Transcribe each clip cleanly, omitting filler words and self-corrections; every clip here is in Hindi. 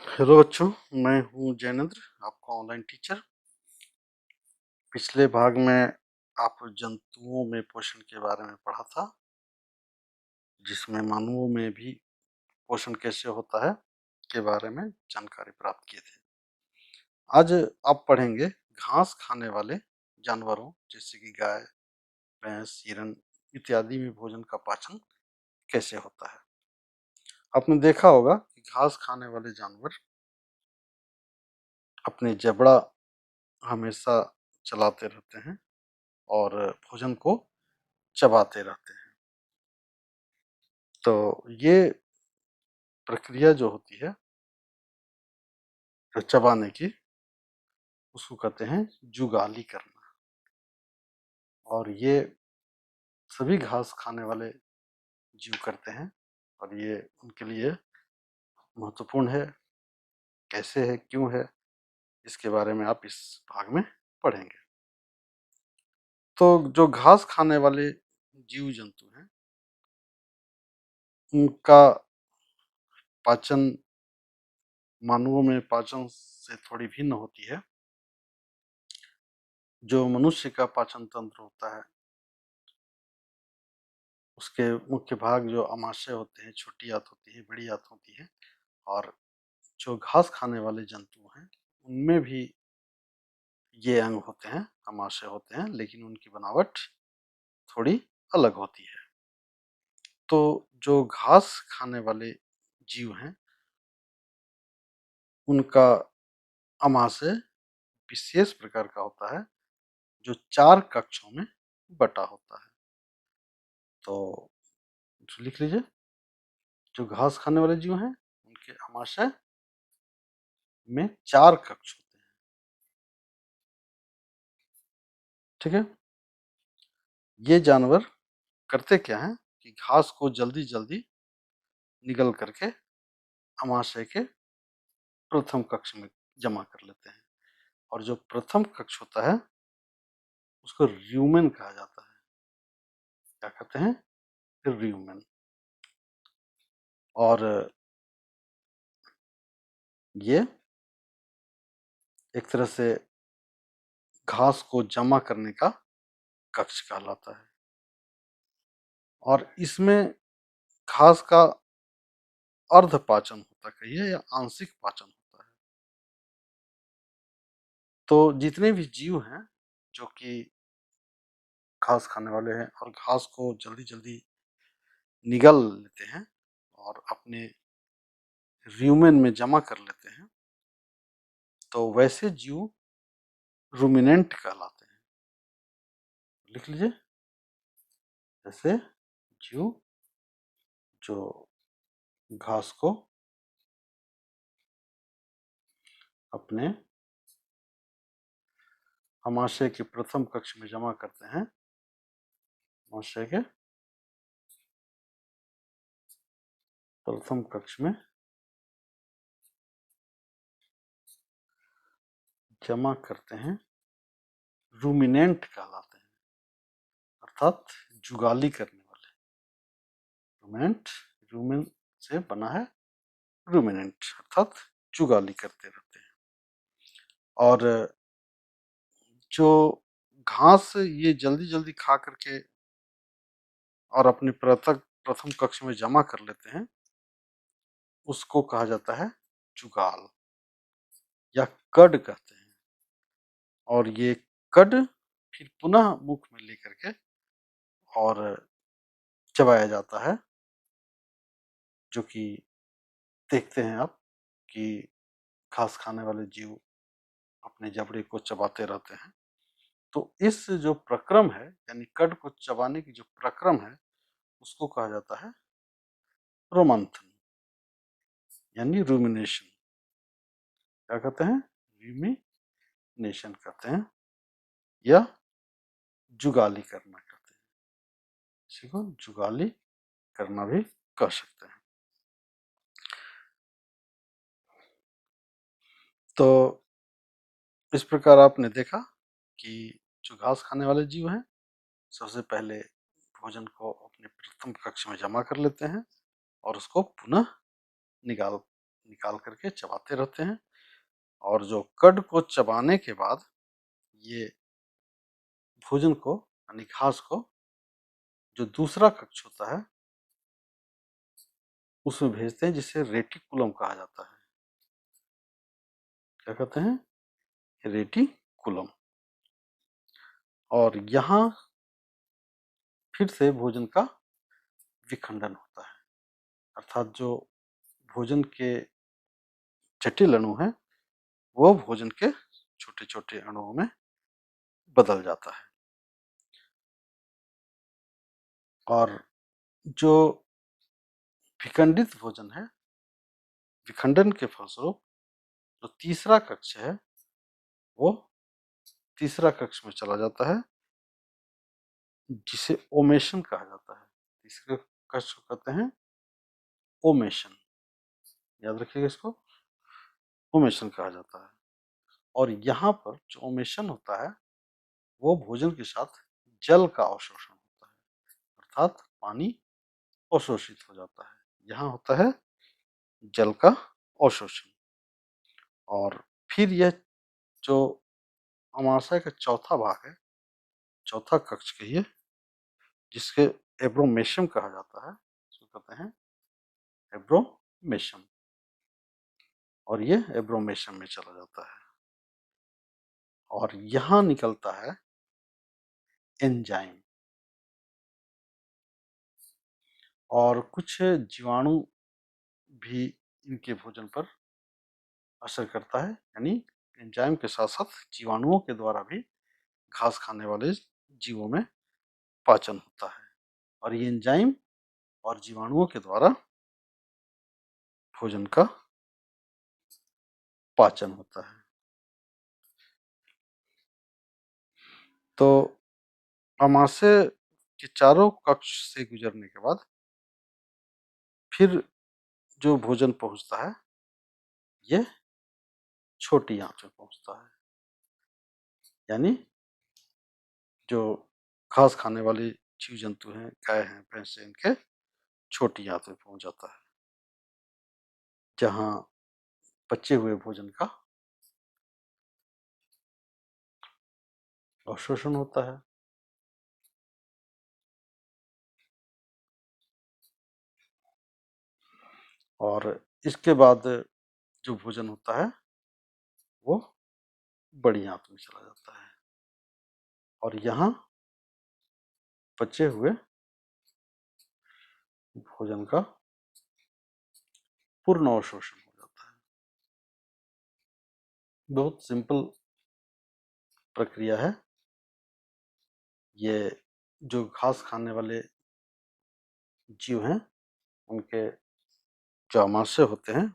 हेलो बच्चों, मैं हूँ जैनेंद्र, आपका ऑनलाइन टीचर। पिछले भाग में आप जंतुओं में पोषण के बारे में पढ़ा था, जिसमें मानवों में भी पोषण कैसे होता है के बारे में जानकारी प्राप्त किए थे। आज आप पढ़ेंगे घास खाने वाले जानवरों जैसे कि गाय, भैंस, हिरन इत्यादि में भोजन का पाचन कैसे होता है। आपने देखा होगा कि घास खाने वाले जानवर अपने जबड़ा हमेशा चलाते रहते हैं और भोजन को चबाते रहते हैं। तो ये प्रक्रिया जो होती है चबाने की, उसको कहते हैं जुगाली करना। और ये सभी घास खाने वाले जीव करते हैं और ये उनके लिए महत्वपूर्ण है। कैसे है, क्यों है, इसके बारे में आप इस भाग में पढ़ेंगे। तो जो घास खाने वाले जीव जंतु हैं, उनका पाचन मानवों में पाचन से थोड़ी भिन्न होती है। जो मनुष्य का पाचन तंत्र होता है, उसके मुख्य भाग जो अमाशय होते हैं, छोटी आंत होती है, बड़ी आंत होती है। और जो घास खाने वाले जंतु हैं, उनमें भी ये अंग होते हैं, अमाशय होते हैं, लेकिन उनकी बनावट थोड़ी अलग होती है। तो जो घास खाने वाले जीव हैं, उनका अमाशय विशेष प्रकार का होता है, जो 4 कक्षों में बटा होता है। तो लिख लीजिए, जो घास खाने वाले जीव हैं, उनके अमाशय में 4 कक्ष होते हैं। ठीक है। ये जानवर करते क्या हैं कि घास को जल्दी जल्दी निगल करके अमाशय के प्रथम कक्ष में जमा कर लेते हैं। और जो प्रथम कक्ष होता है, उसको र्यूमेन कहा जाता है। क्या कहते हैं? र्यूमेन। और ये एक तरह से घास को जमा करने का कक्ष कहलाता है। और इसमें घास का अर्ध पाचन होता कहिए या आंशिक पाचन होता है। तो जितने भी जीव हैं जो कि घास खाने वाले हैं और घास को जल्दी जल्दी निगल लेते हैं और अपने र्यूमेन में जमा कर लेते हैं, तो वैसे जीव रूमिनेंट कहलाते हैं। लिख लीजिए, जैसे जीव जो घास को अपने अमाशय के प्रथम कक्ष में जमा करते हैं, अमाशय के प्रथम कक्ष में जमा करते हैं, रूमिनेंट कहलाते हैं, अर्थात जुगाली करने वाले। रूमिनेंट, रूमेन से बना है रूमिनेंट, अर्थात जुगाली करते रहते हैं। और जो घास ये जल्दी जल्दी खा करके और अपने प्रथम कक्ष में जमा कर लेते हैं, उसको कहा जाता है जुगाल या कड कहते हैं। और ये कड फिर पुनः मुख में लेकर के और चबाया जाता है, जो कि देखते हैं आप कि घास खाने वाले जीव अपने जबड़े को चबाते रहते हैं। तो इस जो प्रक्रम है, यानी कड को चबाने की जो प्रक्रम है, उसको कहा जाता है रोमंथन, यानी रूमिनेशन। क्या कहते हैं? रूमिनेशन कहते हैं या जुगाली करना कहते हैं। इसी को जुगाली करना भी कह सकते हैं। तो इस प्रकार आपने देखा कि जो घास खाने वाले जीव हैं, सबसे पहले भोजन को अपने प्रथम कक्ष में जमा कर लेते हैं और उसको पुनः निकाल निकाल करके चबाते रहते हैं, और जो कड को चबाने के बाद ये भोजन को यानी घास को जो दूसरा कक्ष होता है उसमें भेजते हैं, जिसे रेटिकुलम कहा जाता है। क्या कहते हैं? रेटिकुलम। और यहाँ फिर से भोजन का विखंडन होता है, अर्थात जो भोजन के जटिल अणु हैं वो भोजन के छोटे छोटे अणुओं में बदल जाता है। और जो विखंडित भोजन है, विखंडन के फलस्वरूप जो तीसरा कक्ष है वो तीसरा कक्ष में चला जाता है, जिसे ओमेशन कहा जाता है। तीसरे कक्ष को कहते हैं ओमेशन, याद रखिएगा इसको, ओमेशन कहा जाता है। और यहाँ पर जो ओमेशन होता है वो भोजन के साथ जल का अवशोषण होता है, अर्थात पानी अवशोषित हो जाता है। यहाँ होता है जल का अवशोषण। और फिर यह जो अमाशय का चौथा भाग है, चौथा कक्ष कहिए, जिसके एब्रोमेशम कहा जाता है, इसको कहते हैं एब्रोमेशम, और ये एब्रोमेशम में चला जाता है। और यहाँ निकलता है एंजाइम, और कुछ जीवाणु भी इनके भोजन पर असर करता है, यानी एंजाइम के साथ साथ जीवाणुओं के द्वारा भी घास खाने वाले जीवों में पाचन होता है। और ये एंजाइम और जीवाणुओं के द्वारा भोजन का पाचन होता है। तो अमाशय के चारों कक्ष से गुजरने के बाद फिर जो भोजन पहुंचता है ये छोटी आंत में पहुंचता है, यानी जो घास खाने वाले जीव जंतु हैं, गाय हैं, भैंस हैं, इनके छोटी आंत में पहुंच जाता है, जहां बचे हुए भोजन का अवशोषण होता है। और इसके बाद जो भोजन होता है वो बड़ी आंत में चला जाता है, और यहाँ बचे हुए भोजन का पूर्ण अवशोषण हो जाता है। बहुत सिंपल प्रक्रिया है। ये जो घास खाने वाले जीव हैं उनके जो आमाशय होते हैं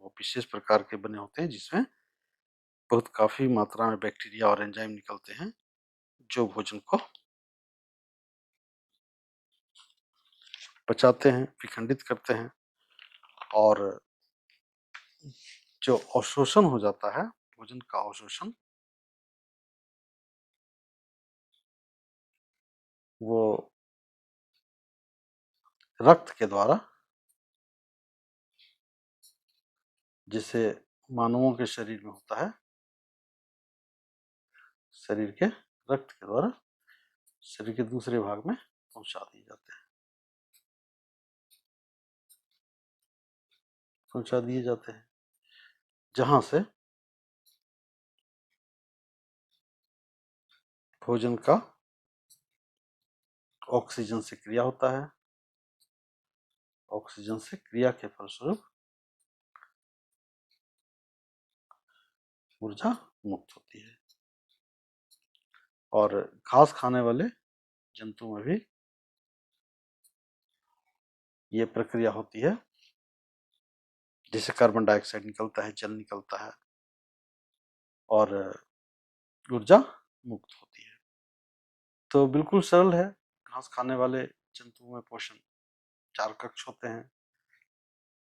वो विशेष प्रकार के बने होते हैं, जिसमें बहुत काफी मात्रा में बैक्टीरिया और एंजाइम निकलते हैं, जो भोजन को पचाते हैं, विखंडित करते हैं। और जो अवशोषण हो जाता है, भोजन का अवशोषण, वो रक्त के द्वारा, जिसे मानवों के शरीर में होता है, शरीर के रक्त के द्वारा शरीर के दूसरे भाग में पहुंचा दिए जाते हैं, जहां से भोजन का ऑक्सीजन से क्रिया होता है। ऑक्सीजन से क्रिया के फलस्वरूप ऊर्जा मुक्त होती है। और घास खाने वाले जंतु में भी ये प्रक्रिया होती है, जिससे कार्बन डाइऑक्साइड निकलता है, जल निकलता है और ऊर्जा मुक्त होती है। तो बिल्कुल सरल है। घास खाने वाले जंतुओं में पोषण 4 कक्ष होते हैं।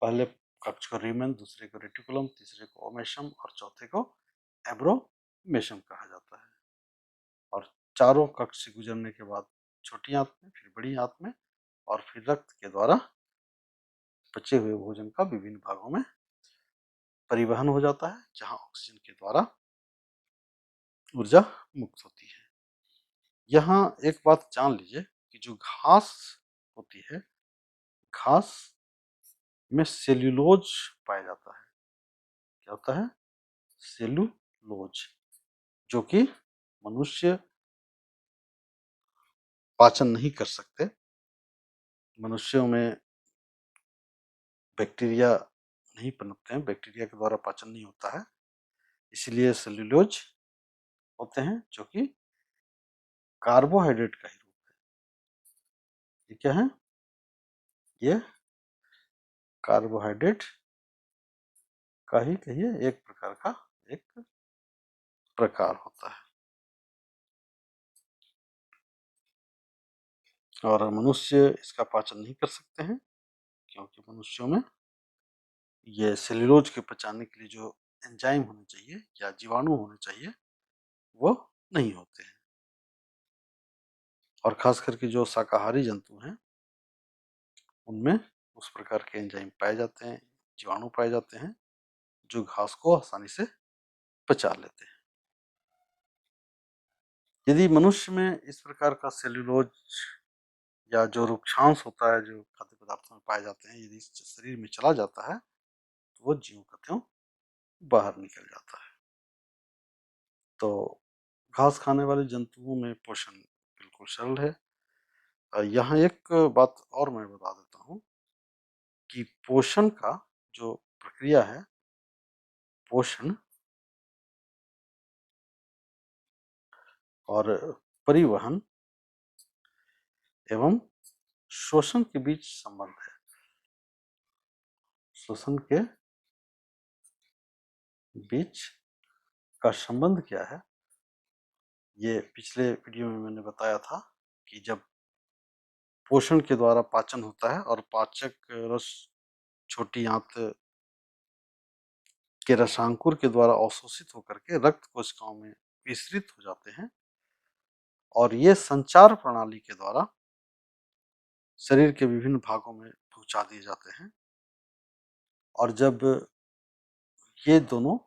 पहले कक्ष को रीमन, दूसरे को रेटिकुलम, तीसरे को ओमेशम और चौथे को एब्रोमेशम कहा जाता है। और चारों कक्ष से गुजरने के बाद छोटी आंत में, फिर बड़ी आंत में, और फिर रक्त के द्वारा बचे हुए भोजन का विभिन्न भागों में परिवहन हो जाता है, जहां ऑक्सीजन के द्वारा ऊर्जा मुक्त होती है। यहाँ एक बात जान लीजिए कि जो घास होती है, घास में सेल्यूलोज पाया जाता है। क्या होता है? सेल्यूलोज, जो कि मनुष्य पाचन नहीं कर सकते। मनुष्यों में बैक्टीरिया नहीं पनपते हैं, बैक्टीरिया के द्वारा पाचन नहीं होता है, इसलिए सेल्यूलोज होते हैं, जो कि कार्बोहाइड्रेट का ही रूप है। ये क्या है? ये कार्बोहाइड्रेट का ही कहिए एक प्रकार का एक प्रकार होता है। और मनुष्य इसका पाचन नहीं कर सकते हैं, क्योंकि मनुष्यों में ये सेल्यूलोज के पचाने के लिए जो एंजाइम होने चाहिए या जीवाणु होने चाहिए, वो नहीं होते हैं। और खास करके जो शाकाहारी जंतु हैं, उनमें उस प्रकार के एंजाइम पाए जाते हैं, जीवाणु पाए जाते हैं, जो घास को आसानी से पचा लेते हैं। यदि मनुष्य में इस प्रकार का सेल्यूलोज या जो रुक्षांश होता है, जो खाद्य पदार्थों में पाए जाते हैं, यदि शरीर में चला जाता है, तो वो ज्यों का त्यों बाहर निकल जाता है। तो घास खाने वाले जंतुओं में पोषण बिल्कुल सरल है। यहाँ एक बात और मैं बता देता हूँ कि पोषण का जो प्रक्रिया है, पोषण और परिवहन एवं शोषण के बीच संबंध है। शोषण के बीच का संबंध क्या है? ये पिछले वीडियो में मैंने बताया था कि जब पोषण के द्वारा पाचन होता है और पाचक रस छोटी आंत के रसांकुर के द्वारा अवशोषित होकर के रक्त कोशिकाओं में विसरित हो जाते हैं, और ये संचार प्रणाली के द्वारा शरीर के विभिन्न भागों में पहुंचा दिए जाते हैं। और जब ये दोनों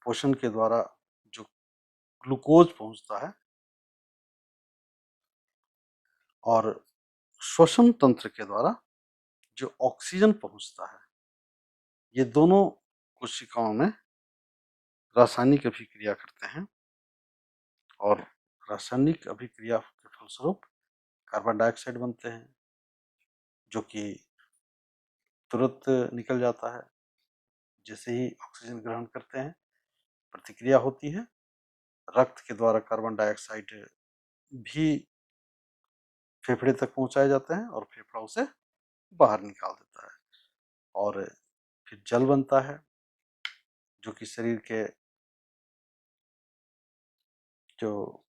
पोषण के द्वारा जो ग्लूकोज पहुंचता है और श्वसन तंत्र के द्वारा जो ऑक्सीजन पहुंचता है, ये दोनों कोशिकाओं में रासायनिक अभिक्रिया करते हैं, और रासायनिक अभिक्रिया के फलस्वरूप कार्बन डाइऑक्साइड बनते हैं, जो कि तुरंत निकल जाता है। जैसे ही ऑक्सीजन ग्रहण करते हैं, प्रतिक्रिया होती है, रक्त के द्वारा कार्बन डाइऑक्साइड भी फेफड़े तक पहुंचाए जाते हैं और फेफड़ा उसे बाहर निकाल देता है, और फिर जल बनता है, जो कि शरीर के जो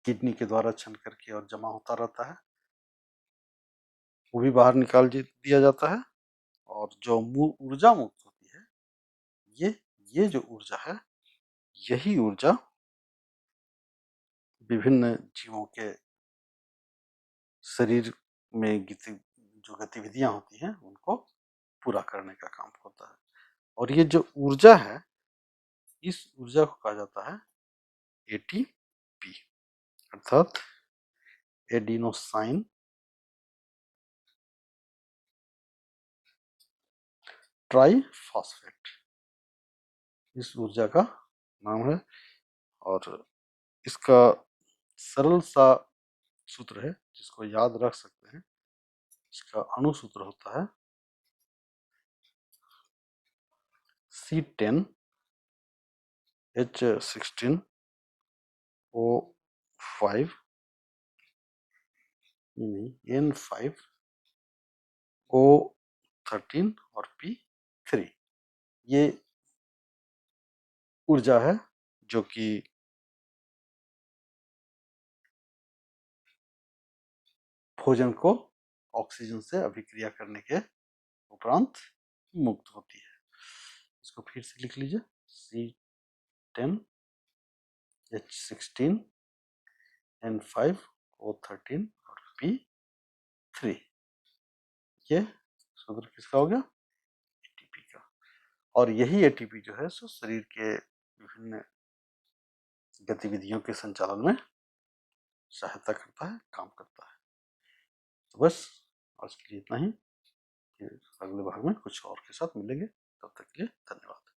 किडनी के द्वारा छन करके और जमा होता रहता है, वो भी बाहर निकाल दिया जाता है। और जो ऊर्जा मुक्त होती है, ये जो ऊर्जा है, यही ऊर्जा विभिन्न जीवों के शरीर में जो गतिविधियां होती हैं, उनको पूरा करने का काम होता है। और ये जो ऊर्जा है, इस ऊर्जा को कहा जाता है एटीपी, अर्थात एडिनोसाइन ट्राइफॉस्फेट, इस ऊर्जा का नाम है। और इसका सरल सा सूत्र है, जिसको याद रख सकते हैं। इसका अणु सूत्र होता है C10H16O5 N5O13 और P3। ये ऊर्जा है जो कि भोजन को ऑक्सीजन से अभिक्रिया करने के उपरांत मुक्त होती है। इसको फिर से लिख लीजिए, C10H16 N5O13 और P3। ये सूत्र किसका हो गया? एटीपी का। और यही एटीपी जो है सो शरीर के विभिन्न गतिविधियों के संचालन में सहायता करता है, काम करता है। तो बस आज के लिए इतना ही। फिर अगले भाग में कुछ और के साथ मिलेंगे। तब तक के लिए धन्यवाद।